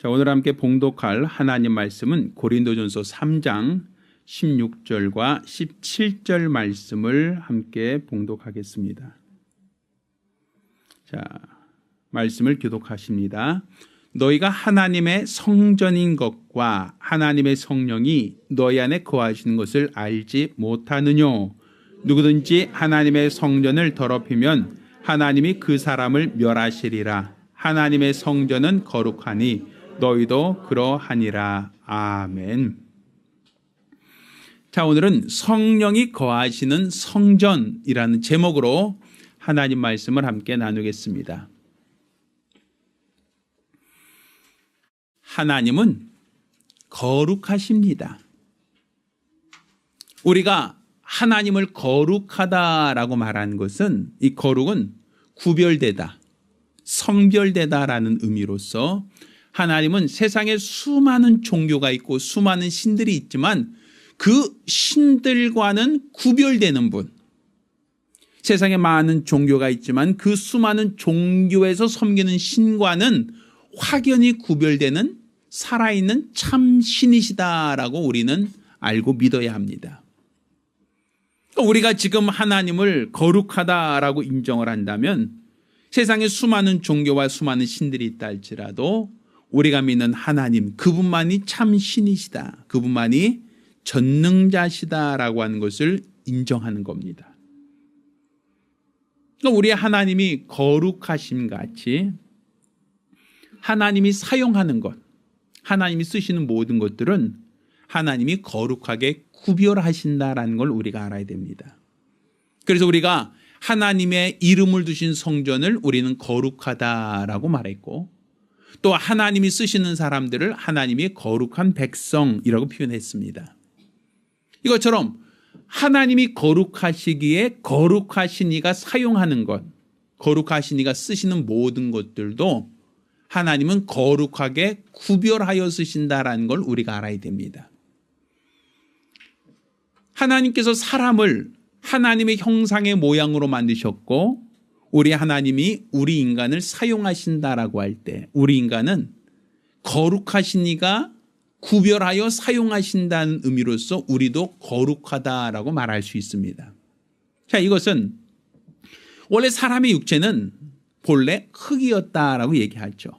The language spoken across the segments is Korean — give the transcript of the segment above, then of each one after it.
자, 오늘 함께 봉독할 하나님 말씀은 고린도전서 3장 16절과 17절 말씀을 함께 봉독하겠습니다. 자, 말씀을 교독하십니다. 너희가 하나님의 성전인 것과 하나님의 성령이 너희 안에 거하시는 것을 알지 못하느뇨? 누구든지 하나님의 성전을 더럽히면 하나님이 그 사람을 멸하시리라. 하나님의 성전은 거룩하니 너희도 그러하니라. 아멘. 자, 오늘은 성령이 거하시는 성전이라는 제목으로 하나님 말씀을 함께 나누겠습니다. 하나님은 거룩하십니다. 우리가 하나님을 거룩하다라고 말하는 것은 이 거룩은 구별되다, 성별되다라는 의미로서 하나님은 세상에 수많은 종교가 있고 수많은 신들이 있지만 그 신들과는 구별되는 분. 세상에 많은 종교가 있지만 그 수많은 종교에서 섬기는 신과는 확연히 구별되는 살아있는 참 신이시다라고 우리는 알고 믿어야 합니다. 우리가 지금 하나님을 거룩하다라고 인정을 한다면 세상에 수많은 종교와 수많은 신들이 있다 할지라도 우리가 믿는 하나님, 그분만이 참 신이시다, 그분만이 전능자시다라고 하는 것을 인정하는 겁니다. 우리 하나님이 거룩하심 같이 하나님이 사용하는 것, 하나님이 쓰시는 모든 것들은 하나님이 거룩하게 구별하신다라는 걸 우리가 알아야 됩니다. 그래서 우리가 하나님의 이름을 두신 성전을 우리는 거룩하다라고 말했고, 또 하나님이 쓰시는 사람들을 하나님이 거룩한 백성이라고 표현했습니다. 이것처럼 하나님이 거룩하시기에 거룩하신 이가 사용하는 것, 거룩하신 이가 쓰시는 모든 것들도 하나님은 거룩하게 구별하여 쓰신다라는 걸 우리가 알아야 됩니다. 하나님께서 사람을 하나님의 형상의 모양으로 만드셨고 우리 하나님이 우리 인간을 사용하신다라고 할 때 우리 인간은 거룩하신 이가 구별하여 사용하신다는 의미로서 우리도 거룩하다라고 말할 수 있습니다. 자, 이것은 원래 사람의 육체는 본래 흙이었다라고 얘기하죠.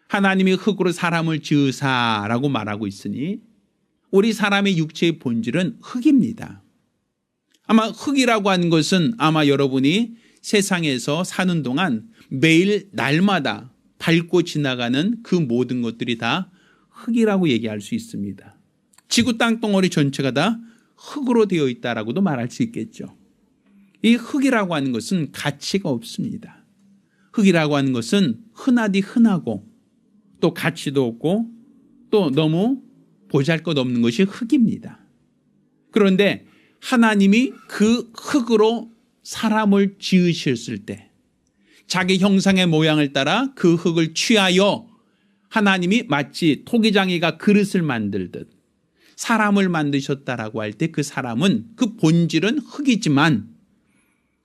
하나님이 흙으로 사람을 지으사라고 말하고 있으니 우리 사람의 육체의 본질은 흙입니다. 아마 흙이라고 하는 것은 아마 여러분이 세상에서 사는 동안 매일 날마다 밟고 지나가는 그 모든 것들이 다 흙이라고 얘기할 수 있습니다. 지구 땅덩어리 전체가 다 흙으로 되어 있다라고도 말할 수 있겠죠. 이 흙이라고 하는 것은 가치가 없습니다. 흙이라고 하는 것은 흔하디 흔하고 또 가치도 없고 또 너무 보잘것없는 것이 흙입니다. 그런데 하나님이 그 흙으로 사람을 지으셨을 때 자기 형상의 모양을 따라 그 흙을 취하여 하나님이 마치 토기장이가 그릇을 만들듯 사람을 만드셨다라고 할 때 그 사람은 그 본질은 흙이지만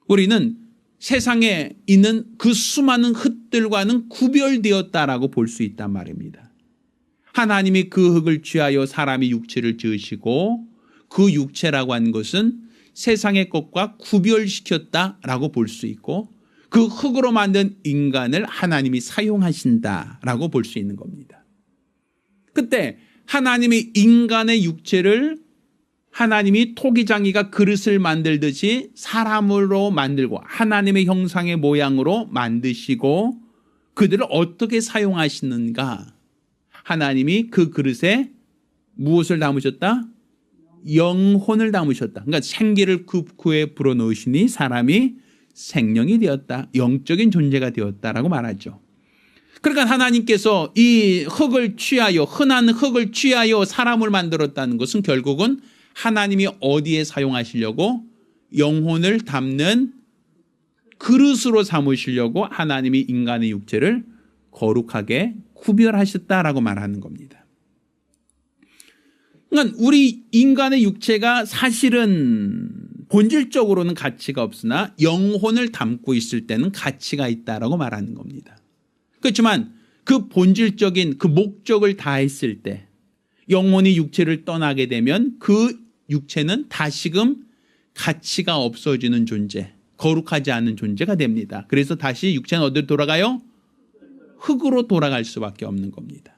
우리는 세상에 있는 그 수많은 흙들과는 구별되었다라고 볼 수 있단 말입니다. 하나님이 그 흙을 취하여 사람이 육체를 지으시고 그 육체라고 하는 것은 세상의 것과 구별시켰다라고 볼 수 있고 그 흙으로 만든 인간을 하나님이 사용하신다라고 볼 수 있는 겁니다. 그때 하나님이 인간의 육체를 하나님이 토기장이가 그릇을 만들듯이 사람으로 만들고 하나님의 형상의 모양으로 만드시고 그들을 어떻게 사용하시는가? 하나님이 그 그릇에 무엇을 담으셨다? 영혼을 담으셨다. 그러니까 생기를 그 구에 불어넣으시니 사람이 생명이 되었다. 영적인 존재가 되었다라고 말하죠. 그러니까 하나님께서 이 흙을 취하여 흔한 흙을 취하여 사람을 만들었다는 것은 결국은 하나님이 어디에 사용하시려고 영혼을 담는 그릇으로 삼으시려고 하나님이 인간의 육체를 거룩하게 구별하셨다라고 말하는 겁니다. 그러니까 우리 인간의 육체가 사실은 본질적으로는 가치가 없으나 영혼을 담고 있을 때는 가치가 있다라고 말하는 겁니다. 그렇지만 그 그 본질적인 그 목적을 다했을 때 영혼이 육체를 떠나게 되면 그 육체는 다시금 가치가 없어지는 존재, 거룩하지 않은 존재가 됩니다. 그래서 다시 육체는 어디로 돌아가요? 흙으로 돌아갈 수밖에 없는 겁니다.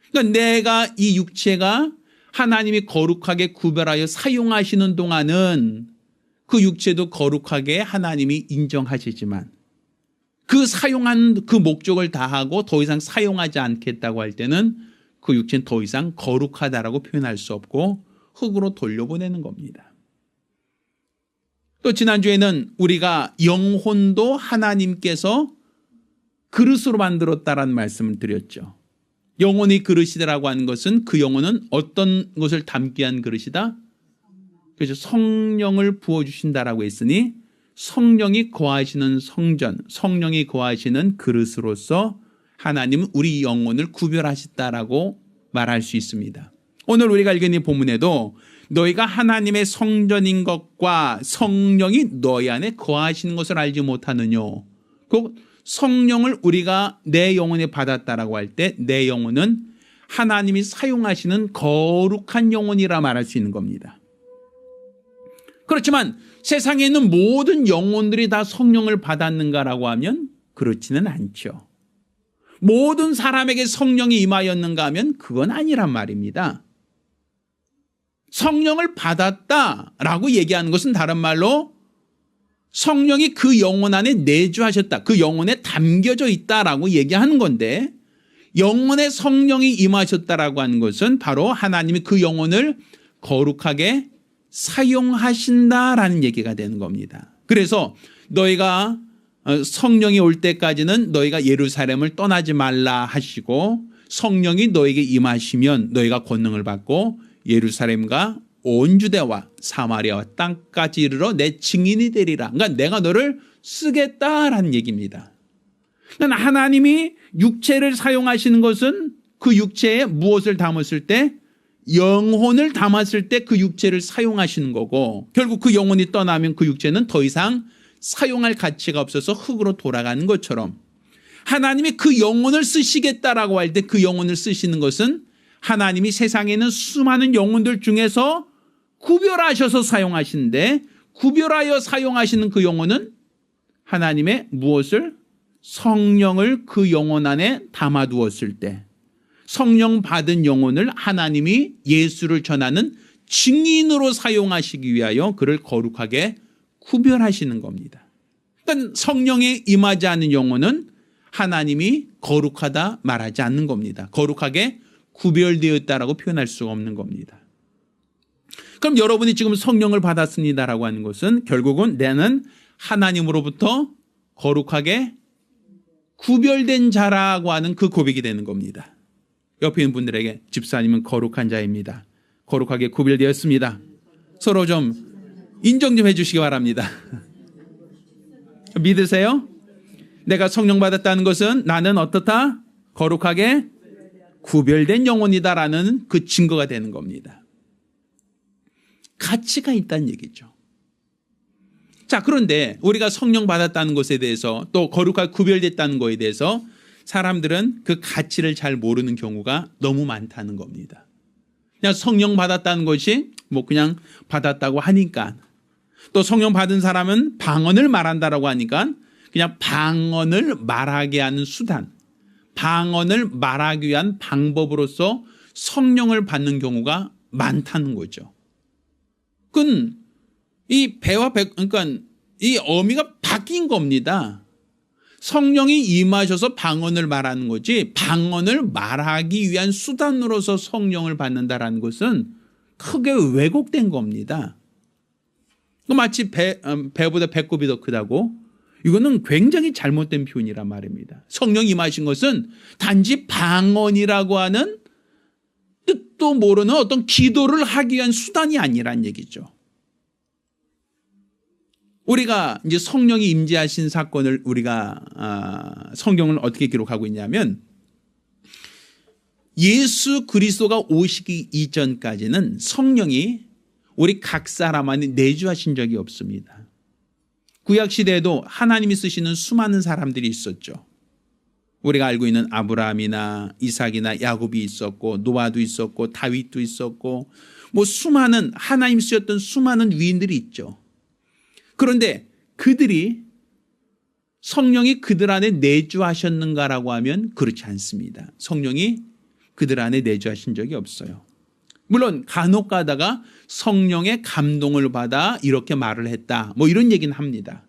그러니까 내가 이 육체가 하나님이 거룩하게 구별하여 사용하시는 동안은 그 육체도 거룩하게 하나님이 인정하시지만 그 사용한 그 목적을 다하고 더 이상 사용하지 않겠다고 할 때는 그 육체는 더 이상 거룩하다라고 표현할 수 없고 흙으로 돌려보내는 겁니다. 또 지난주에는 우리가 영혼도 하나님께서 그릇으로 만들었다라는 말씀을 드렸죠. 영혼이 그릇이라고 하는 것은 그 영혼은 어떤 것을 담기 위한 그릇이다? 그래서 성령을 부어주신다라고 했으니 성령이 거하시는 성전, 성령이 거하시는 그릇으로서 하나님은 우리 영혼을 구별하셨다라고 말할 수 있습니다. 오늘 우리가 읽은 이 본문에도 너희가 하나님의 성전인 것과 성령이 너희 안에 거하시는 것을 알지 못하느냐. 그 성령을 우리가 내 영혼에 받았다라고 할 때 내 영혼은 하나님이 사용하시는 거룩한 영혼이라 말할 수 있는 겁니다. 그렇지만 세상에 있는 모든 영혼들이 다 성령을 받았는가라고 하면 그렇지는 않죠. 모든 사람에게 성령이 임하였는가 하면 그건 아니란 말입니다. 성령을 받았다라고 얘기하는 것은 다른 말로 성령이 그 영혼 안에 내주하셨다. 그 영혼에 담겨져 있다라고 얘기하는 건데 영혼에 성령이 임하셨다라고 하는 것은 바로 하나님이 그 영혼을 거룩하게 사용하신다라는 얘기가 되는 겁니다. 그래서 너희가 성령이 올 때까지는 너희가 예루살렘을 떠나지 말라 하시고 성령이 너에게 임하시면 너희가 권능을 받고 예루살렘과 온 유대와 사마리아와 땅까지 이르러 내 증인이 되리라. 그러니까 내가 너를 쓰겠다라는 얘기입니다. 그러니까 하나님이 육체를 사용하시는 것은 그 육체에 무엇을 담았을 때 영혼을 담았을 때 그 육체를 사용하시는 거고 결국 그 영혼이 떠나면 그 육체는 더 이상 사용할 가치가 없어서 흙으로 돌아가는 것처럼 하나님이 그 영혼을 쓰시겠다라고 할 때 그 영혼을 쓰시는 것은 하나님이 세상에 있는 수많은 영혼들 중에서 구별하셔서 사용하시는데 구별하여 사용하시는 그 영혼은 하나님의 무엇을? 성령을 그 영혼 안에 담아두었을 때 성령 받은 영혼을 하나님이 예수를 전하는 증인으로 사용하시기 위하여 그를 거룩하게 구별하시는 겁니다. 그러니까 성령에 임하지 않은 영혼은 하나님이 거룩하다 말하지 않는 겁니다. 거룩하게 구별되었다라고 표현할 수가 없는 겁니다. 그럼 여러분이 지금 성령을 받았습니다라고 하는 것은 결국은 나는 하나님으로부터 거룩하게 구별된 자라고 하는 그 고백이 되는 겁니다. 옆에 있는 분들에게 집사님은 거룩한 자입니다. 거룩하게 구별되었습니다. 서로 좀 인정 좀 해주시기 바랍니다. 믿으세요? 내가 성령 받았다는 것은 나는 어떻다? 거룩하게 구별된 영혼이다라는 그 증거가 되는 겁니다. 가치가 있다는 얘기죠. 자, 그런데 우리가 성령 받았다는 것에 대해서 또 거룩하게 구별됐다는 것에 대해서 사람들은 그 가치를 잘 모르는 경우가 너무 많다는 겁니다. 그냥 성령 받았다는 것이 뭐 그냥 받았다고 하니까 또 성령 받은 사람은 방언을 말한다라고 하니까 그냥 방언을 말하게 하는 수단, 방언을 말하기 위한 방법으로서 성령을 받는 경우가 많다는 거죠. 그건 이 배와 그러니까 이 어미가 바뀐 겁니다. 성령이 임하셔서 방언을 말하는 거지 방언을 말하기 위한 수단으로서 성령을 받는다라는 것은 크게 왜곡된 겁니다. 마치 배보다 배꼽이 더 크다고? 이거는 굉장히 잘못된 표현이란 말입니다. 성령이 임하신 것은 단지 방언이라고 하는 뜻도 모르는 어떤 기도를 하기 위한 수단이 아니란 얘기죠. 우리가 이제 성령이 임재하신 사건을 우리가 성경을 어떻게 기록하고 있냐면 예수 그리스도가 오시기 이전까지는 성령이 우리 각 사람 안에 내주하신 적이 없습니다. 구약 시대에도 하나님이 쓰시는 수많은 사람들이 있었죠. 우리가 알고 있는 아브라함이나 이삭이나 야곱이 있었고 노아도 있었고 다윗도 있었고 뭐 수많은 하나님 쓰였던 수많은 위인들이 있죠. 그런데 그들이 성령이 그들 안에 내주하셨는가라고 하면 그렇지 않습니다. 성령이 그들 안에 내주하신 적이 없어요. 물론 간혹 가다가 성령의 감동을 받아 이렇게 말을 했다, 뭐 이런 얘기는 합니다.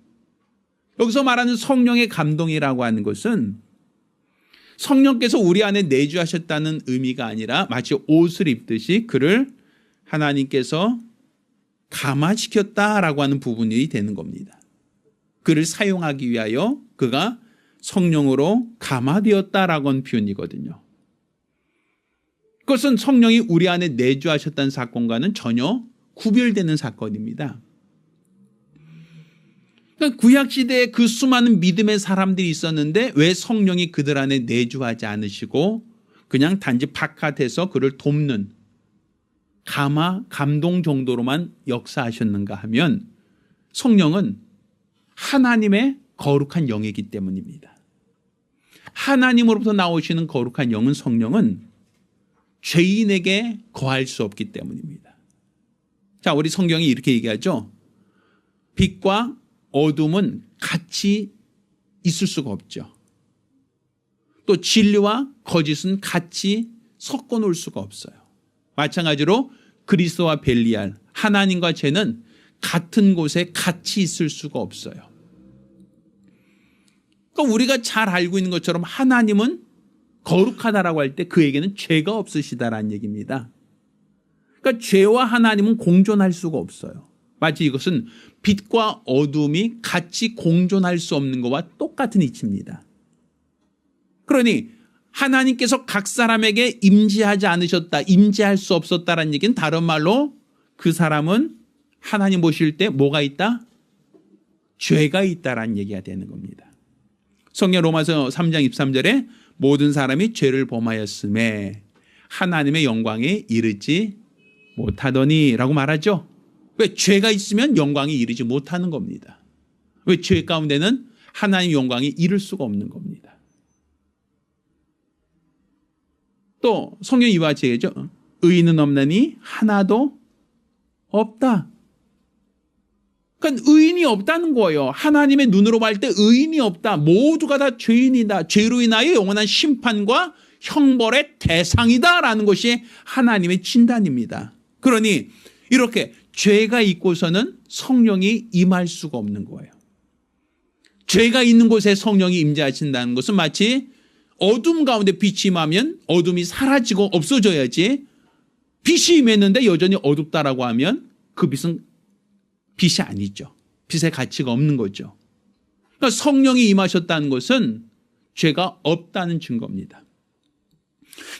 여기서 말하는 성령의 감동이라고 하는 것은 성령께서 우리 안에 내주하셨다는 의미가 아니라 마치 옷을 입듯이 그를 하나님께서 감화시켰다라고 하는 부분이 되는 겁니다. 그를 사용하기 위하여 그가 성령으로 감화되었다라고 하는 표현이거든요. 그것은 성령이 우리 안에 내주하셨다는 사건과는 전혀 구별되는 사건입니다. 그러니까 구약시대에 그 수많은 믿음의 사람들이 있었는데 왜 성령이 그들 안에 내주하지 않으시고 그냥 단지 바깥에서 그를 돕는 감화, 감동 정도로만 역사하셨는가 하면 성령은 하나님의 거룩한 영이기 때문입니다. 하나님으로부터 나오시는 거룩한 영은 성령은 죄인에게 거할 수 없기 때문입니다. 자, 우리 성경이 이렇게 얘기하죠. 빛과 어둠은 같이 있을 수가 없죠. 또 진리와 거짓은 같이 섞어 놓을 수가 없어요. 마찬가지로 그리스도와 벨리알, 하나님과 죄는 같은 곳에 같이 있을 수가 없어요. 그러니까 우리가 잘 알고 있는 것처럼 하나님은 거룩하다라고 할 때 그에게는 죄가 없으시다라는 얘기입니다. 그러니까 죄와 하나님은 공존할 수가 없어요. 마치 이것은 빛과 어둠이 같이 공존할 수 없는 것과 똑같은 이치입니다. 그러니 하나님께서 각 사람에게 임재하지 않으셨다, 임재할 수 없었다라는 얘기는 다른 말로 그 사람은 하나님 보실 때 뭐가 있다? 죄가 있다라는 얘기가 되는 겁니다. 성경 로마서 3장 23절에 모든 사람이 죄를 범하였음에 하나님의 영광에 이르지 못하더니 라고 말하죠. 왜? 죄가 있으면 영광이 이르지 못하는 겁니다. 왜? 죄 가운데는 하나님의 영광이 이를 수가 없는 겁니다. 또 성경이 이와 같이 얘기하죠. 의인은 없나니 하나도 없다. 그러니까 의인이 없다는 거예요. 하나님의 눈으로 볼 때 의인이 없다. 모두가 다 죄인이다. 죄로 인하여 영원한 심판과 형벌의 대상이다라는 것이 하나님의 진단입니다. 그러니 이렇게 죄가 있고서는 성령이 임할 수가 없는 거예요. 죄가 있는 곳에 성령이 임재하신다는 것은 마치 어둠 가운데 빛이 임하면 어둠이 사라지고 없어져야지, 빛이 임했는데 여전히 어둡다라고 하면 그 빛은 빛이 아니죠. 빛의 가치가 없는 거죠. 그러니까 성령이 임하셨다는 것은 죄가 없다는 증거입니다.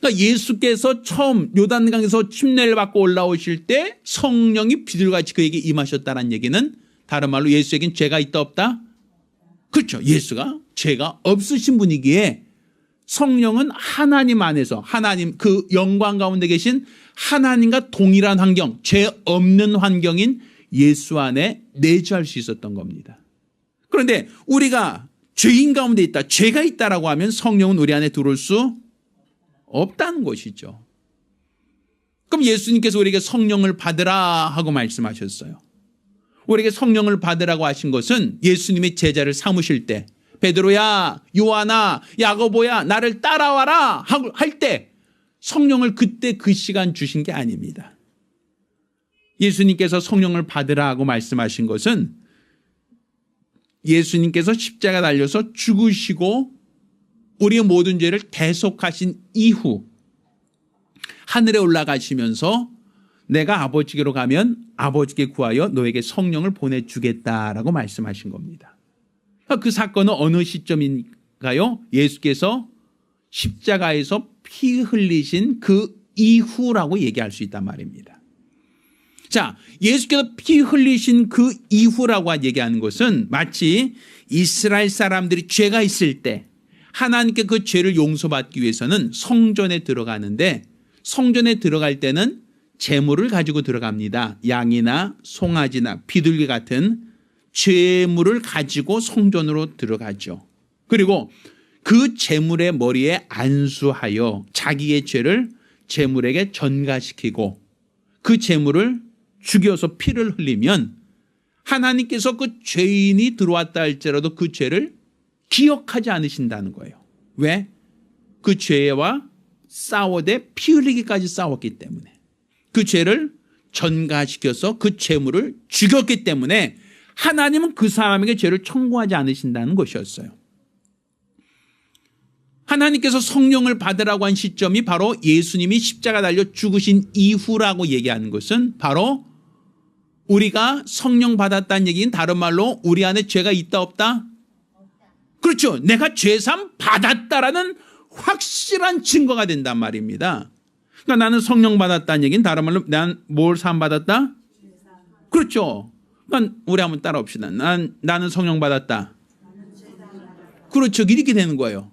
그러니까 예수께서 처음 요단강에서 침례를 받고 올라오실 때 성령이 비둘같이 그에게 임하셨다는 얘기는 다른 말로 예수에겐 죄가 있다 없다? 그렇죠. 예수가 죄가 없으신 분이기에 성령은 하나님 안에서, 하나님 그 영광 가운데 계신 하나님과 동일한 환경, 죄 없는 환경인 예수 안에 내주할 수 있었던 겁니다. 그런데 우리가 죄인 가운데 있다, 죄가 있다라고 하면 성령은 우리 안에 들어올 수 없다는 것이죠. 그럼 예수님께서 우리에게 성령을 받으라 하고 말씀하셨어요. 우리에게 성령을 받으라고 하신 것은 예수님의 제자를 삼으실 때 베드로야, 요한아, 야고보야 나를 따라와라 할 때 성령을 그때 그 시간 주신 게 아닙니다. 예수님께서 성령을 받으라 하고 말씀하신 것은 예수님께서 십자가 달려서 죽으시고 우리의 모든 죄를 대속하신 이후 하늘에 올라가시면서 내가 아버지께로 가면 아버지께 구하여 너에게 성령을 보내주겠다라고 말씀하신 겁니다. 그 사건은 어느 시점인가요? 예수께서 십자가에서 피 흘리신 그 이후라고 얘기할 수 있단 말입니다. 자, 예수께서 피 흘리신 그 이후라고 얘기하는 것은 마치 이스라엘 사람들이 죄가 있을 때 하나님께 그 죄를 용서받기 위해서는 성전에 들어가는데 성전에 들어갈 때는 제물을 가지고 들어갑니다. 양이나 송아지나 비둘기 같은 제물을 가지고 성전으로 들어가죠. 그리고 그 제물의 머리에 안수하여 자기의 죄를 제물에게 전가시키고 그 제물을 죽여서 피를 흘리면 하나님께서 그 죄인이 들어왔다 할지라도 그 죄를 기억하지 않으신다는 거예요. 왜? 그 죄와 싸워대 피 흘리기까지 싸웠기 때문에 그 죄를 전가시켜서 그 제물을 죽였기 때문에 하나님은 그 사람에게 죄를 청구하지 않으신다는 것이었어요. 하나님께서 성령을 받으라고 한 시점이 바로 예수님이 십자가 달려 죽으신 이후라고 얘기하는 것은 바로 우리가 성령 받았다는 얘기는 다른 말로 우리 안에 죄가 있다 없다? 그렇죠. 내가 죄삼 받았다라는 확실한 증거가 된단 말입니다. 그러니까 나는 성령 받았다는 얘기는 다른 말로 난 뭘 산 받았다? 그렇죠. 그러니까 우리 한번 따라 봅시다. 나는 성령 받았다. 그렇죠. 이렇게 되는 거예요.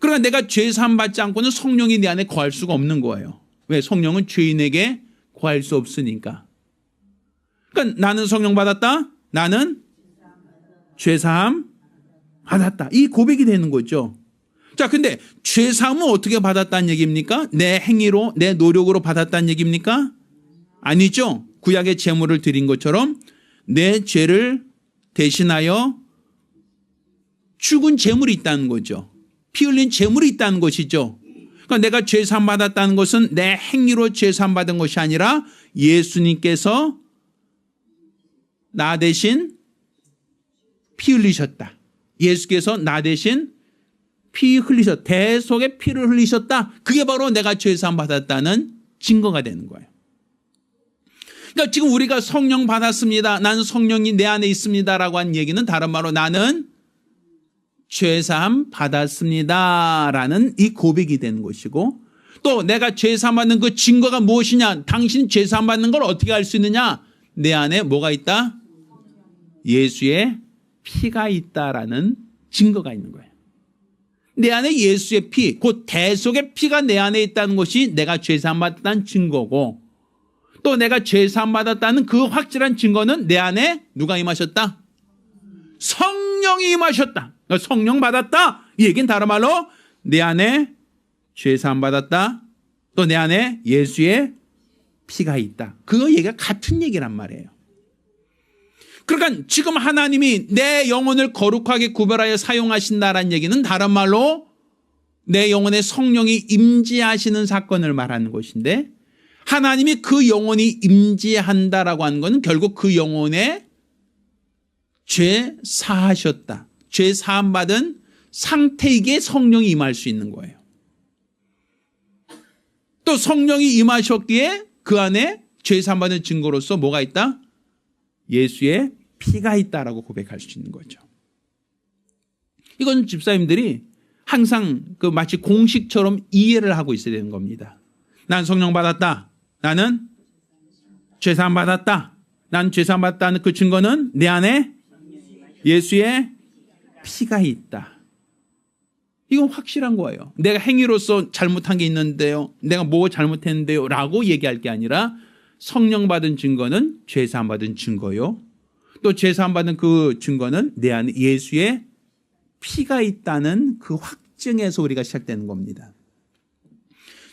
그러니까 내가 죄 사함 받지 않고는 성령이 내 안에 거할 수가 없는 거예요. 왜? 성령은 죄인에게 거할 수 없으니까. 그러니까 나는 성령 받았다. 나는 죄 사함 받았다. 이 고백이 되는 거죠. 자, 근데 죄 사함은 어떻게 받았다는 얘기입니까? 내 행위로, 내 노력으로 받았다는 얘기입니까? 아니죠. 구약의 제물을 드린 것처럼 내 죄를 대신하여 죽은 제물이 있다는 거죠. 피 흘린 제물이 있다는 것이죠. 그러니까 내가 죄사함 받았다는 것은 내 행위로 죄사함 받은 것이 아니라 예수님께서 나 대신 피 흘리셨다. 예수께서 나 대신 피 흘리셨다. 대속의 피를 흘리셨다. 그게 바로 내가 죄사함 받았다는 증거가 되는 거예요. 그러니까 지금 우리가 성령 받았습니다. 나는 성령이 내 안에 있습니다라고 한 얘기는 다른 말로 나는 죄사함 받았습니다라는 이 고백이 되는 것이고 또 내가 죄사함 받는 그 증거가 무엇이냐? 당신 죄사함 받는 걸 어떻게 알 수 있느냐? 내 안에 뭐가 있다? 예수의 피가 있다라는 증거가 있는 거예요. 내 안에 예수의 피, 곧 대속의 피가 내 안에 있다는 것이 내가 죄사함 받았다는 증거고 또 내가 죄사함 받았다는 그 확실한 증거는 내 안에 누가 임하셨다? 성령이 임하셨다. 성령 받았다. 이 얘기는 다른 말로 내 안에 죄사함 받았다. 또 내 안에 예수의 피가 있다. 그 얘기가 같은 얘기란 말이에요. 그러니까 지금 하나님이 내 영혼을 거룩하게 구별하여 사용하신다라는 얘기는 다른 말로 내 영혼에 성령이 임재하시는 사건을 말하는 것인데 하나님이 그 영혼이 임재한다라고 하는 것은 결국 그 영혼에 죄 사하셨다. 죄 사함 받은 상태이기에 성령이 임할 수 있는 거예요. 또 성령이 임하셨기에 그 안에 죄 사함 받은 증거로서 뭐가 있다? 예수의 피가 있다라고 고백할 수 있는 거죠. 이건 집사님들이 항상 그 마치 공식처럼 이해를 하고 있어야 되는 겁니다. 난 성령 받았다. 나는 죄 사함 받았다. 난 죄 사함 받았다는 그 증거는 내 안에 예수의 피가 있다. 이건 확실한 거예요. 내가 행위로서 잘못한 게 있는데요. 내가 뭐 잘못했는데요. 라고 얘기할 게 아니라 성령 받은 증거는 죄사함 받은 증거요. 또 죄사함 받은 그 증거는 내 안에 예수의 피가 있다는 그 확증에서 우리가 시작되는 겁니다.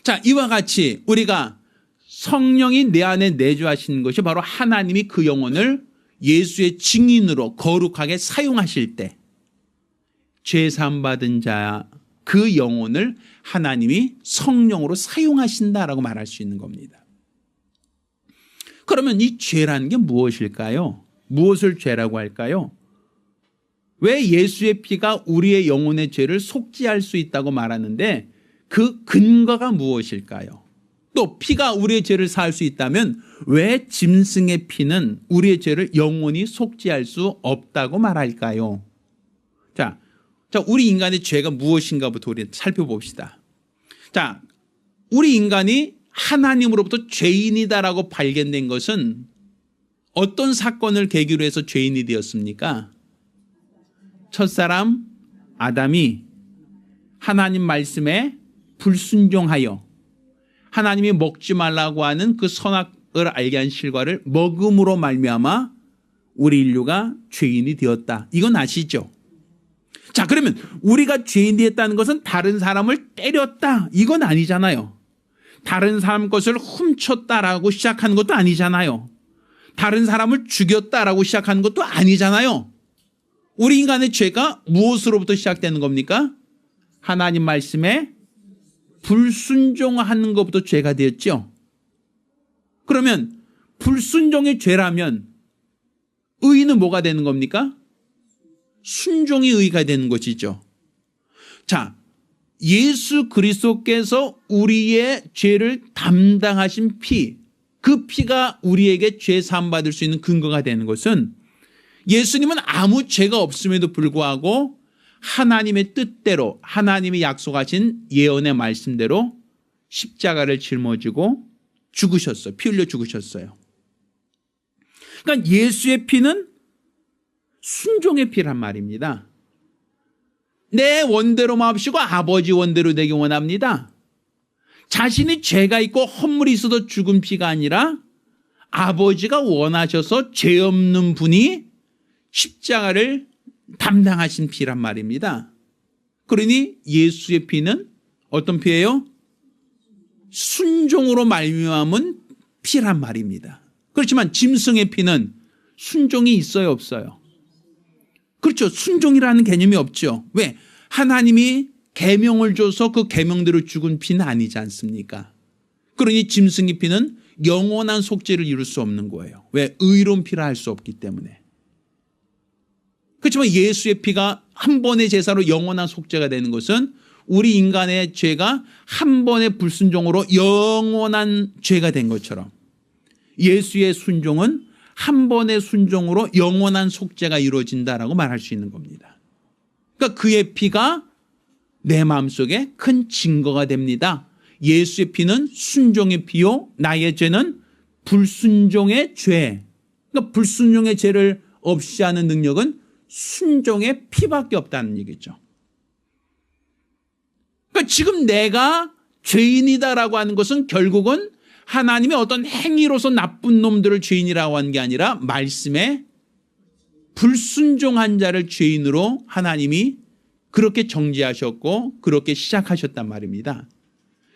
자, 이와 같이 우리가 성령이 내 안에 내주하시는 것이 바로 하나님이 그 영혼을 예수의 증인으로 거룩하게 사용하실 때 죄사함 받은 자 그 영혼을 하나님이 성령으로 사용하신다라고 말할 수 있는 겁니다. 그러면 이 죄라는 게 무엇일까요? 무엇을 죄라고 할까요? 왜 예수의 피가 우리의 영혼의 죄를 속죄할 수 있다고 말하는데 그 근거가 무엇일까요? 또 피가 우리의 죄를 사할 수 있다면 왜 짐승의 피는 우리의 죄를 영원히 속죄할 수 없다고 말할까요? 자, 우리 인간의 죄가 무엇인가부터 우리 살펴봅시다. 자, 우리 인간이 하나님으로부터 죄인이다라고 발견된 것은 어떤 사건을 계기로 해서 죄인이 되었습니까? 첫사람 아담이 하나님 말씀에 불순종하여 하나님이 먹지 말라고 하는 그 선악을 알게 한 실과를 먹음으로 말미암아 우리 인류가 죄인이 되었다. 이건 아시죠? 자, 그러면 우리가 죄인 되었다는 것은 다른 사람을 때렸다, 이건 아니잖아요. 다른 사람 것을 훔쳤다라고 시작하는 것도 아니잖아요. 다른 사람을 죽였다라고 시작하는 것도 아니잖아요. 우리 인간의 죄가 무엇으로부터 시작되는 겁니까? 하나님 말씀에 불순종하는 것부터 죄가 되었죠. 그러면 불순종의 죄라면 의는 뭐가 되는 겁니까? 순종의 의가 되는 것이죠. 자, 예수 그리스도께서 우리의 죄를 담당하신 피, 그 피가 우리에게 죄 사함 받을 수 있는 근거가 되는 것은 예수님은 아무 죄가 없음에도 불구하고 하나님의 뜻대로, 하나님이 약속하신 예언의 말씀대로 십자가를 짊어지고 죽으셨어요. 피 흘려 죽으셨어요. 그러니까 예수의 피는 순종의 피란 말입니다. 내 원대로 마옵시고 아버지 원대로 되기 원합니다. 자신이 죄가 있고 허물이 있어도 죽은 피가 아니라 아버지가 원하셔서 죄 없는 분이 십자가를 담당하신 피란 말입니다. 그러니 예수의 피는 어떤 피예요? 순종으로 말미암은 피란 말입니다. 그렇지만 짐승의 피는 순종이 있어요, 없어요? 그렇죠. 순종이라는 개념이 없죠. 왜? 하나님이 계명을 줘서 그 계명대로 죽은 피는 아니지 않습니까? 그러니 짐승의 피는 영원한 속죄를 이룰 수 없는 거예요. 왜? 의로운 피라 할 수 없기 때문에. 그렇지만 예수의 피가 한 번의 제사로 영원한 속죄가 되는 것은 우리 인간의 죄가 한 번의 불순종으로 영원한 죄가 된 것처럼 예수의 순종은 한 번의 순종으로 영원한 속죄가 이루어진다라고 말할 수 있는 겁니다. 그러니까 그의 피가 내 마음속에 큰 증거가 됩니다. 예수의 피는 순종의 피요, 나의 죄는 불순종의 죄. 그러니까 불순종의 죄를 없이 하는 능력은 순종의 피밖에 없다는 얘기죠. 그러니까 지금 내가 죄인이다라고 하는 것은 결국은 하나님의 어떤 행위로서 나쁜 놈들을 죄인이라고 하는 게 아니라 말씀에 불순종한 자를 죄인으로 하나님이 그렇게 정죄하셨고 그렇게 시작하셨단 말입니다.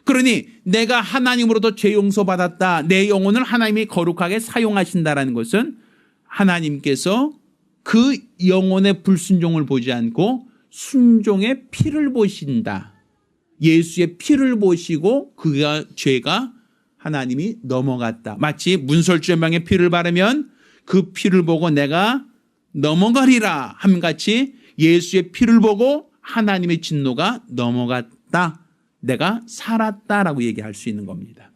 그러니 내가 하나님으로부터 죄 용서받았다, 내 영혼을 하나님이 거룩하게 사용하신다라는 것은 하나님께서 그 영혼의 불순종을 보지 않고 순종의 피를 보신다. 예수의 피를 보시고 그가 죄가 하나님이 넘어갔다. 마치 문설주연방에 피를 바르면 그 피를 보고 내가 넘어가리라 함같이 예수의 피를 보고 하나님의 진노가 넘어갔다. 내가 살았다라고 얘기할 수 있는 겁니다.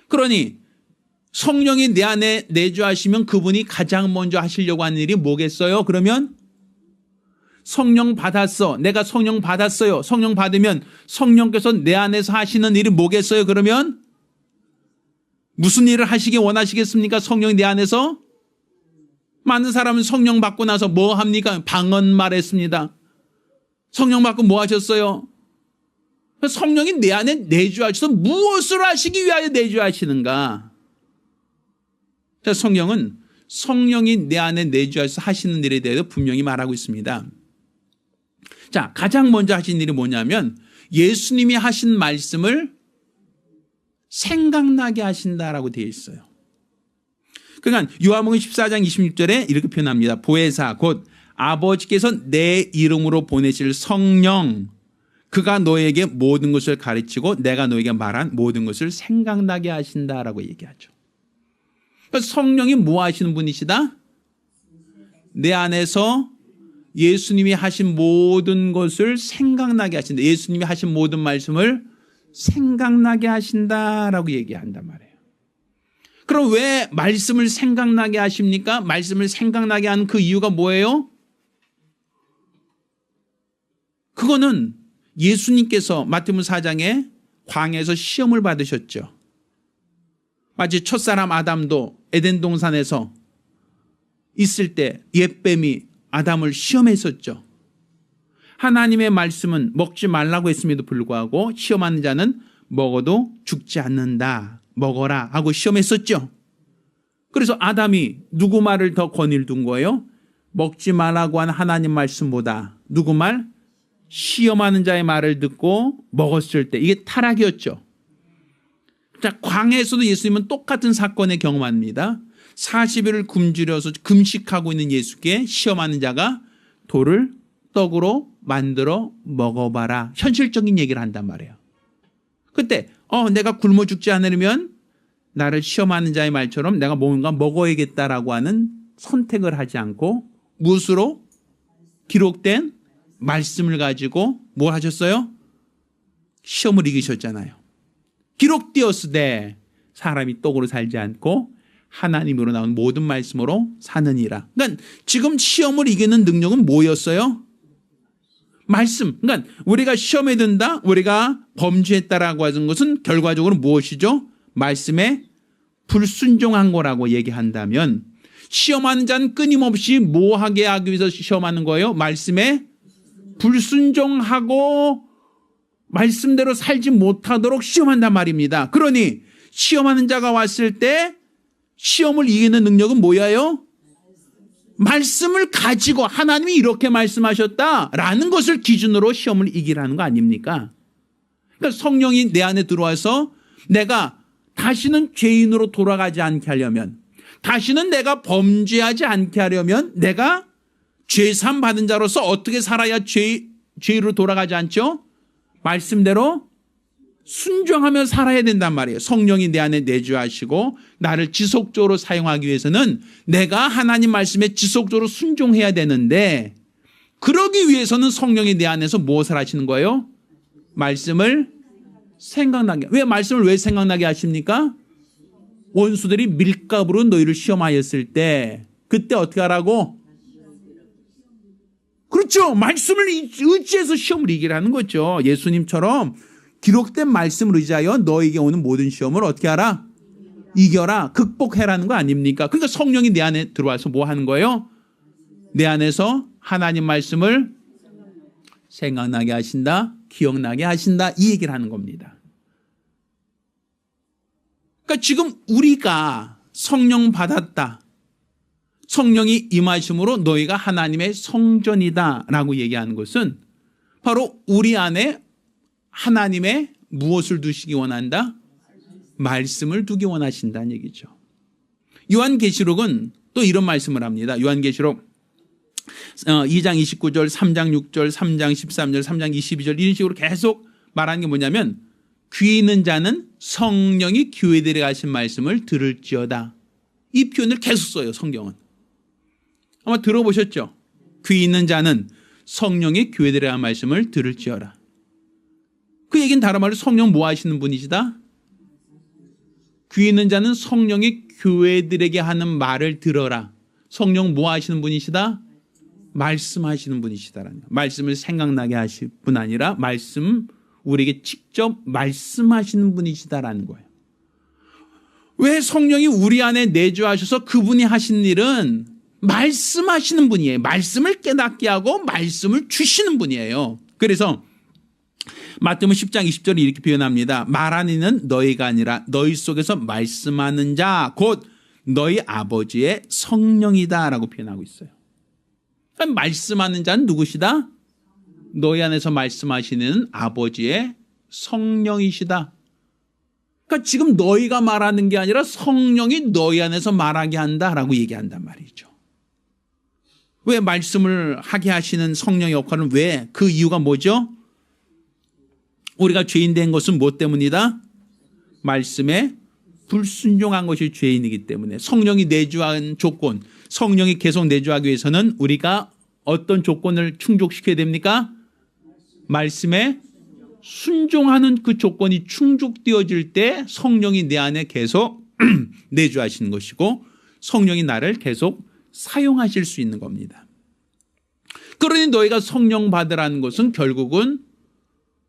그러니 성령이 내 안에 내주하시면 그분이 가장 먼저 하시려고 하는 일이 뭐겠어요? 그러면 성령 받았어. 내가 성령 받았어요. 성령 받으면 성령께서 내 안에서 하시는 일이 뭐겠어요? 그러면 무슨 일을 하시기 원하시겠습니까? 성령이 내 안에서? 많은 사람은 성령 받고 나서 뭐 합니까? 방언 했습니다. 성령 받고 뭐 하셨어요? 성령이 내 안에 내주하셔서 무엇을 하시기 위하여 내주하시는가? 자, 성령은 성령이 내 안에 내주하셔서 하시는 일에 대해서 분명히 말하고 있습니다. 자, 가장 먼저 하신 일이 뭐냐면 예수님이 하신 말씀을 생각나게 하신다라고 되어 있어요. 그러니까 요한복음 14장 26절에 이렇게 표현합니다. 보혜사 곧 아버지께서 내 이름으로 보내실 성령, 그가 너에게 모든 것을 가르치고 내가 너에게 말한 모든 것을 생각나게 하신다라고 얘기하죠. 그러니까 성령이 뭐 하시는 분이시다? 내 안에서 예수님이 하신 모든 것을 생각나게 하신다. 예수님이 하신 모든 말씀을 생각나게 하신다라고 얘기한단 말이에요. 그럼 왜 말씀을 생각나게 하십니까? 말씀을 생각나게 하는 그 이유가 뭐예요? 그거는 예수님께서 마태복음 4장에 광야에서 시험을 받으셨죠. 마치 첫사람 아담도 에덴 동산에서 있을 때 옛뱀이 아담을 시험했었죠. 하나님의 말씀은 먹지 말라고 했음에도 불구하고 시험하는 자는 먹어도 죽지 않는다. 먹어라 하고 시험했었죠. 그래서 아담이 누구 말을 더 권위를 둔 거예요? 먹지 말라고 한 하나님 말씀보다 누구 말? 시험하는 자의 말을 듣고 먹었을 때 이게 타락이었죠. 자, 광야에서도 예수님은 똑같은 사건을 경험합니다. 40일을 굶주려서 금식하고 있는 예수께 시험하는 자가 돌을 떡으로 만들어 먹어봐라. 현실적인 얘기를 한단 말이에요. 그때 내가 굶어 죽지 않으려면 나를 시험하는 자의 말처럼 내가 뭔가 먹어야겠다라고 하는 선택을 하지 않고 무엇으로? 기록된 말씀을 가지고 뭘 하셨어요? 시험을 이기셨잖아요. 기록되었으되 사람이 떡으로 살지 않고 하나님으로 나온 모든 말씀으로 사느니라. 그러니까 지금 시험을 이기는 능력은 뭐였어요? 말씀. 그러니까 우리가 시험에 든다, 우리가 범죄했다라고 하는 것은 결과적으로 무엇이죠? 말씀에 불순종한 거라고 얘기한다면 시험하는 자는 끊임없이 뭐 하게 하기 위해서 시험하는 거예요? 말씀에 불순종하고 말씀대로 살지 못하도록 시험한단 말입니다. 그러니 시험하는 자가 왔을 때 시험을 이기는 능력은 뭐예요? 말씀을 가지고 하나님이 이렇게 말씀하셨다라는 것을 기준으로 시험을 이기라는 거 아닙니까? 그러니까 성령이 내 안에 들어와서 내가 다시는 죄인으로 돌아가지 않게 하려면, 다시는 내가 범죄하지 않게 하려면 내가 죄산 받은 자로서 어떻게 살아야 죄로 돌아가지 않죠? 말씀대로 순종하며 살아야 된단 말이에요. 성령이 내 안에 내주하시고 나를 지속적으로 사용하기 위해서는 내가 하나님 말씀에 지속적으로 순종해야 되는데, 그러기 위해서는 성령이 내 안에서 무엇을 하시는 거예요? 말씀을 생각나게. 왜 말씀을 왜 생각나게 하십니까? 원수들이 밀가부로 너희를 시험하였을 때 그때 어떻게 하라고? 그렇죠. 말씀을 의지해서 시험을 이기라는 거죠. 예수님처럼 기록된 말씀을 의지하여 너에게 오는 모든 시험을 어떻게 하라? 이겨라. 극복해라는 거 아닙니까? 그러니까 성령이 내 안에 들어와서 뭐 하는 거예요? 내 안에서 하나님 말씀을 생각나게 하신다, 기억나게 하신다, 이 얘기를 하는 겁니다. 그러니까 지금 우리가 성령 받았다, 성령이 임하심으로 너희가 하나님의 성전이다 라고 얘기하는 것은 바로 우리 안에 하나님의 무엇을 두시기 원한다? 말씀을 두기 원하신다는 얘기죠. 요한계시록은 또 이런 말씀을 합니다. 요한계시록 2장 29절, 3장 6절, 3장 13절, 3장 22절 이런 식으로 계속 말하는 게 뭐냐면 귀 있는 자는 성령이 교회들에 가신 말씀을 들을지어다. 이 표현을 계속 써요. 성경은. 아마 들어보셨죠? 귀 있는 자는 성령이 교회들에 한 말씀을 들을지어라. 그 얘기는 다른 말로 성령 뭐 하시는 분이시다? 귀 있는 자는 성령이 교회들에게 하는 말을 들어라. 성령 뭐 하시는 분이시다? 말씀하시는 분이시다라는 거예요. 말씀을 생각나게 하실 뿐 아니라 말씀 우리에게 직접 말씀하시는 분이시다라는 거예요. 왜 성령이 우리 안에 내주하셔서 그분이 하신 일은 말씀하시는 분이에요. 말씀을 깨닫게 하고 말씀을 주시는 분이에요. 그래서 마태복음 10장 20절에 이렇게 표현합니다. 말하는 이는 너희가 아니라 너희 속에서 말씀하는 자 곧 너희 아버지의 성령이다 라고 표현하고 있어요. 그러니까 말씀하는 자는 누구시다? 너희 안에서 말씀하시는 아버지의 성령이시다. 그러니까 지금 너희가 말하는 게 아니라 성령이 너희 안에서 말하게 한다라고 얘기한단 말이죠. 왜 말씀을 하게 하시는 성령의 역할은 왜? 그 이유가 뭐죠? 우리가 죄인 된 것은 무엇 때문이다? 말씀에 불순종한 것이 죄인이기 때문에 성령이 내주한 조건, 성령이 계속 내주하기 위해서는 우리가 어떤 조건을 충족시켜야 됩니까? 말씀에 순종하는 그 조건이 충족되어질 때 성령이 내 안에 계속 내주하시는 것이고 성령이 나를 계속 사용하실 수 있는 겁니다. 그러니 너희가 성령 받으라는 것은 결국은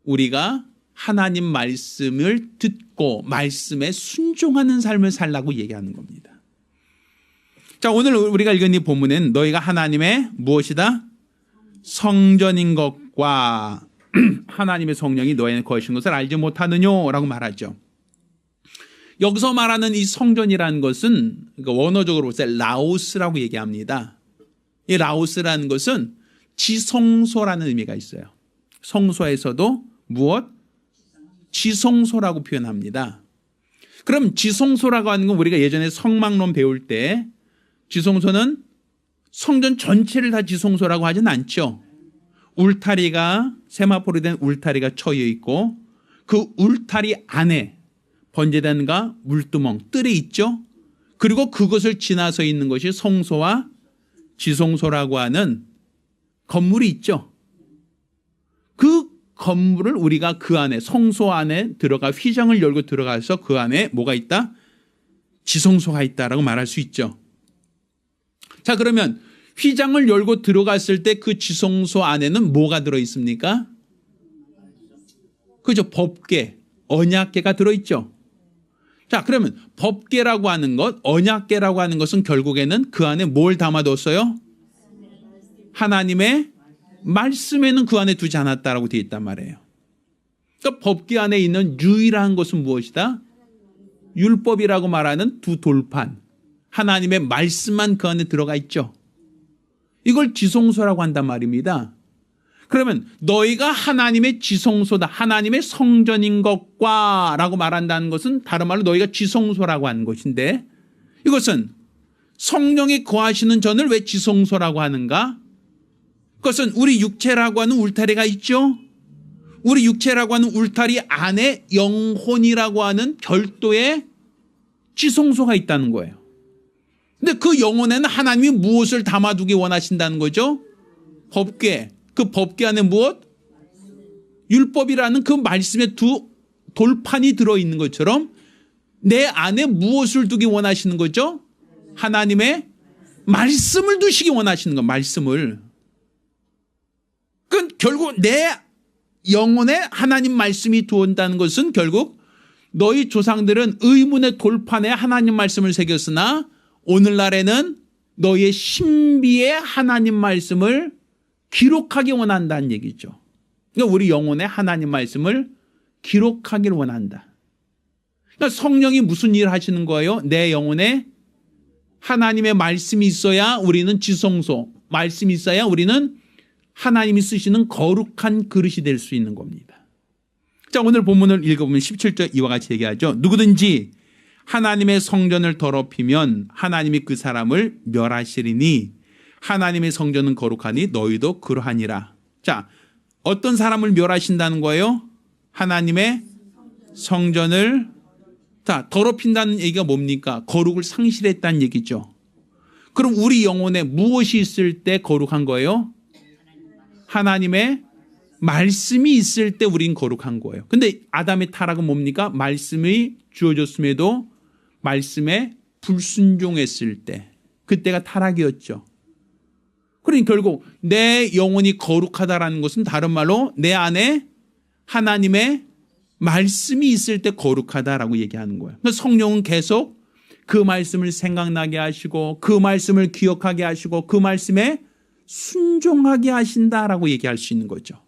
우리가 하나님 말씀을 듣고 말씀에 순종하는 삶을 살라고 얘기하는 겁니다. 자, 오늘 우리가 읽은 이 본문은 너희가 하나님의 무엇이다? 성전인 것과 하나님의 성령이 너희의 것인 것을 알지 못하느냐라고 말하죠. 여기서 말하는 이 성전이라는 것은 원어적으로 볼때 라오스라고 얘기합니다. 이 라오스라는 것은 지성소라는 의미가 있어요. 성소에서도 무엇? 지성소라고 표현합니다. 그럼 지성소라고 하는 건 우리가 예전에 성막론 배울 때 지성소는 성전 전체를 다 지성소라고 하진 않죠. 울타리가 세마포로 된 울타리가 처해 있고 그 울타리 안에 번제단과 물두멍, 뜰이 있죠. 그리고 그것을 지나서 있는 것이 성소와 지성소라고 하는 건물이 있죠. 그 건물을 우리가 그 안에 성소 안에 들어가 휘장을 열고 들어가서 그 안에 뭐가 있다? 지성소가 있다라고 말할 수 있죠. 자, 그러면 휘장을 열고 들어갔을 때 그 지성소 안에는 뭐가 들어있습니까? 그죠? 법궤, 언약궤가 들어있죠. 자, 그러면 법궤라고 하는 것, 언약궤라고 하는 것은 결국에는 그 안에 뭘 담아뒀어요? 하나님의 말씀에는 그 안에 두지 않았다라고 되어 있단 말이에요. 그러니까 법궤 안에 있는 유일한 것은 무엇이다? 율법이라고 말하는 두 돌판, 하나님의 말씀만 그 안에 들어가 있죠. 이걸 지성소라고 한단 말입니다. 그러면 너희가 하나님의 지성소다, 하나님의 성전인 것과 라고 말한다는 것은 다른 말로 너희가 지성소라고 하는 것인데, 이것은 성령이 거하시는 전을 왜 지성소라고 하는가? 그것은 우리 육체라고 하는 울타리가 있죠. 우리 육체라고 하는 울타리 안에 영혼이라고 하는 별도의 지성소가 있다는 거예요. 근데 그 영혼에는 하나님이 무엇을 담아두기 원하신다는 거죠? 법궤. 그 법궤 안에 무엇? 율법이라는 그 말씀의 두 돌판이 들어있는 것처럼 내 안에 무엇을 두기 원하시는 거죠? 하나님의 말씀을 두시기 원하시는 거, 말씀을. 그건 결국 내 영혼에 하나님 말씀이 두었다는 것은 결국 너희 조상들은 의문의 돌판에 하나님 말씀을 새겼으나 오늘날에는 너희의 신비에 하나님 말씀을 기록하기 원한다는 얘기죠. 그러니까 우리 영혼에 하나님 말씀을 기록하기를 원한다. 그러니까 성령이 무슨 일을 하시는 거예요? 내 영혼에 하나님의 말씀이 있어야 우리는 지성소, 말씀이 있어야 우리는 하나님이 쓰시는 거룩한 그릇이 될 수 있는 겁니다. 자, 오늘 본문을 읽어보면 17절 이와 같이 얘기하죠. 누구든지 하나님의 성전을 더럽히면 하나님이 그 사람을 멸하시리니 하나님의 성전은 거룩하니 너희도 그러하니라. 자, 어떤 사람을 멸하신다는 거예요? 하나님의 성전을 더럽힌다는 얘기가 뭡니까? 거룩을 상실했다는 얘기죠. 그럼 우리 영혼에 무엇이 있을 때 거룩한 거예요? 하나님의 말씀이 있을 때 우린 거룩한 거예요. 근데 아담의 타락은 뭡니까? 말씀이 주어졌음에도 말씀에 불순종했을 때, 그때가 타락이었죠. 그러니까 결국 내 영혼이 거룩하다라는 것은 다른 말로 내 안에 하나님의 말씀이 있을 때 거룩하다라고 얘기하는 거예요. 그러니까 성령은 계속 그 말씀을 생각나게 하시고 그 말씀을 기억하게 하시고 그 말씀에 순종하게 하신다라고 얘기할 수 있는 거죠.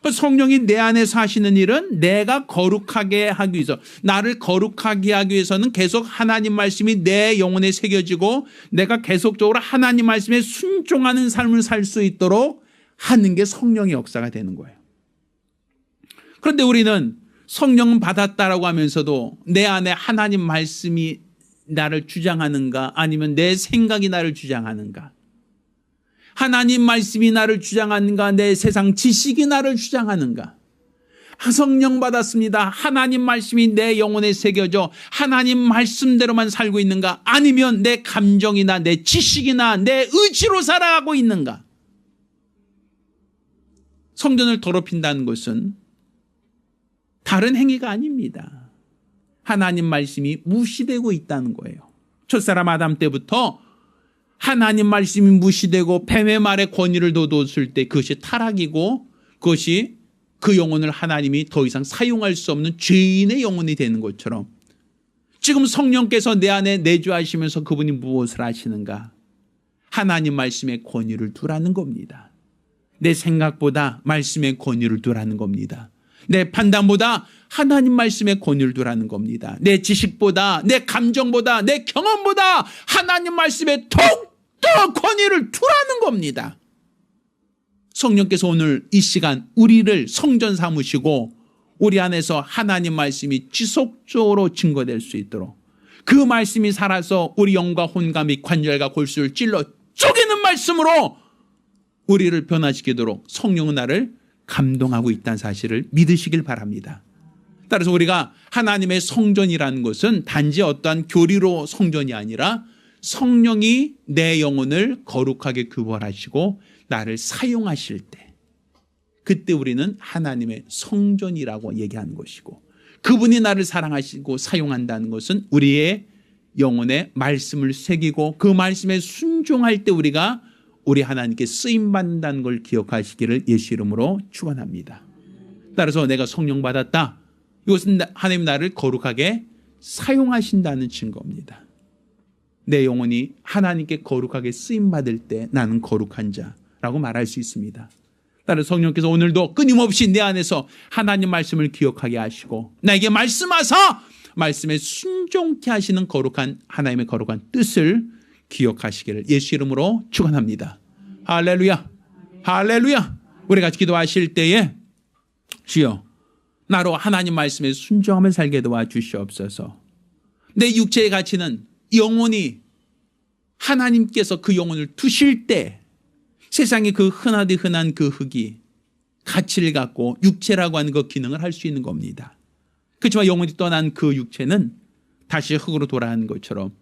성령이 내 안에 사시는 일은 내가 거룩하게 하기 위해서, 나를 거룩하게 하기 위해서는 계속 하나님 말씀이 내 영혼에 새겨지고 내가 계속적으로 하나님 말씀에 순종하는 삶을 살 수 있도록 하는 게 성령의 역사가 되는 거예요. 그런데 우리는 성령은 받았다라고 하면서도 내 안에 하나님 말씀이 나를 주장하는가, 아니면 내 생각이 나를 주장하는가, 하나님 말씀이 나를 주장하는가, 내 세상 지식이 나를 주장하는가. 성령 받았습니다. 하나님 말씀이 내 영혼에 새겨져 하나님 말씀대로만 살고 있는가, 아니면 내 감정이나 내 지식이나 내 의지로 살아가고 있는가. 성전을 더럽힌다는 것은 다른 행위가 아닙니다. 하나님 말씀이 무시되고 있다는 거예요. 첫사람 아담 때부터 하나님 말씀이 무시되고 뱀의 말에 권위를 둬뒀을 때 그것이 타락이고, 그것이 그 영혼을 하나님이 더 이상 사용할 수 없는 죄인의 영혼이 되는 것처럼 지금 성령께서 내 안에 내주하시면서 그분이 무엇을 하시는가? 하나님 말씀에 권위를 두라는 겁니다. 내 생각보다 말씀에 권위를 두라는 겁니다. 내 판단보다 하나님 말씀에 권위를 두라는 겁니다. 내 지식보다, 내 감정보다, 내 경험보다 하나님 말씀에 더 권위를 두라는 겁니다. 성령께서 오늘 이 시간 우리를 성전 삼으시고 우리 안에서 하나님 말씀이 지속적으로 증거될 수 있도록 그 말씀이 살아서 우리 영과 혼과 및 관절과 골수를 찔러 쪼개는 말씀으로 우리를 변화시키도록 성령은 나를 감동하고 있다는 사실을 믿으시길 바랍니다. 따라서 우리가 하나님의 성전이라는 것은 단지 어떠한 교리로 성전이 아니라 성령이 내 영혼을 거룩하게 규벌하시고 나를 사용하실 때 그때 우리는 하나님의 성전이라고 얘기하는 것이고 그분이 나를 사랑하시고 사용한다는 것은 우리의 영혼에 말씀을 새기고 그 말씀에 순종할 때 우리가 우리 하나님께 쓰임받는다는 걸 기억하시기를 예수 이름으로 축원합니다. 따라서 내가 성령 받았다. 이것은 하나님 나를 거룩하게 사용하신다는 증거입니다. 내 영혼이 하나님께 거룩하게 쓰임받을 때 나는 거룩한 자라고 말할 수 있습니다. 따라서 성령께서 오늘도 끊임없이 내 안에서 하나님 말씀을 기억하게 하시고 나에게 말씀하사 말씀에 순종케 하시는 거룩한 하나님의 거룩한 뜻을 기억하시기를 예수 이름으로 축원합니다. 할렐루야, 할렐루야. 우리가 기도하실 때에 주여 나로 하나님 말씀에 순종하며 살게 도와주시옵소서. 내 육체의 가치는 영혼이 하나님께서 그 영혼을 두실 때 세상에 그 흔하디 흔한 그 흙이 가치를 갖고 육체라고 하는 그 기능을 할 수 있는 겁니다. 그렇지만 영혼이 떠난 그 육체는 다시 흙으로 돌아가는 것처럼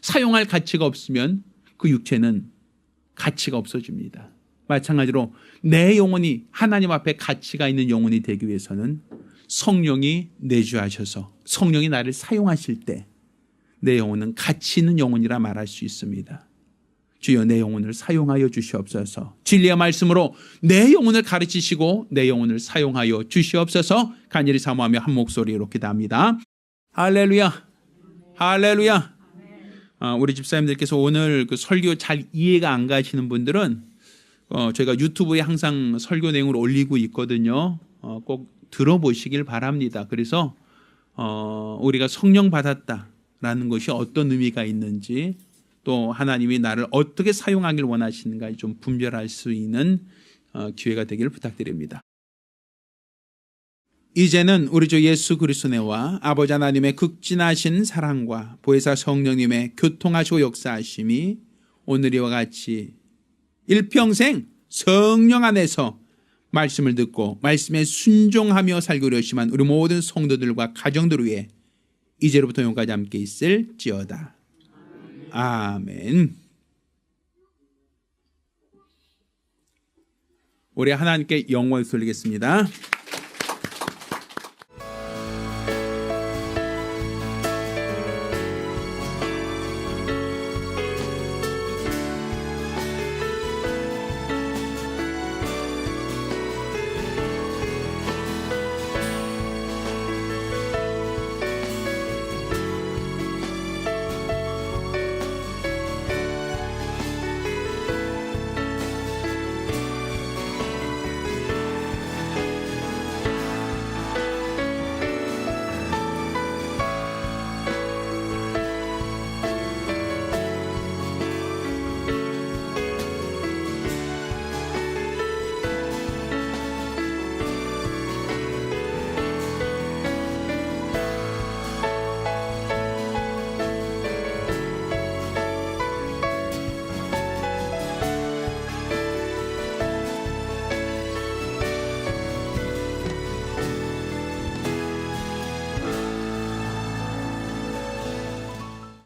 사용할 가치가 없으면 그 육체는 가치가 없어집니다. 마찬가지로 내 영혼이 하나님 앞에 가치가 있는 영혼이 되기 위해서는 성령이 내주하셔서 성령이 나를 사용하실 때 내 영혼은 가치 있는 영혼이라 말할 수 있습니다. 주여 내 영혼을 사용하여 주시옵소서. 진리의 말씀으로 내 영혼을 가르치시고 내 영혼을 사용하여 주시옵소서. 간절히 사모하며 한 목소리로 기도합니다. 할렐루야, 할렐루야. 우리 집사님들께서 오늘 그 설교 잘 이해가 안 가시는 분들은 저희가 유튜브에 항상 설교 내용을 올리고 있거든요. 꼭 들어보시길 바랍니다. 그래서 우리가 성령 받았다라는 것이 어떤 의미가 있는지 또 하나님이 나를 어떻게 사용하길 원하시는가 좀 분별할 수 있는 기회가 되기를 부탁드립니다. 이제는 우리 주 예수 그리스도와 아버지 하나님의 극진하신 사랑과 보혜사 성령님의 교통하시고 역사하심이 오늘이와 같이 일평생 성령 안에서 말씀을 듣고 말씀에 순종하며 살기로 열심한 우리 모든 성도들과 가정들 위해 이제로부터 영까지 함께 있을지어다. 아멘. 우리 하나님께 영광을 돌리겠습니다.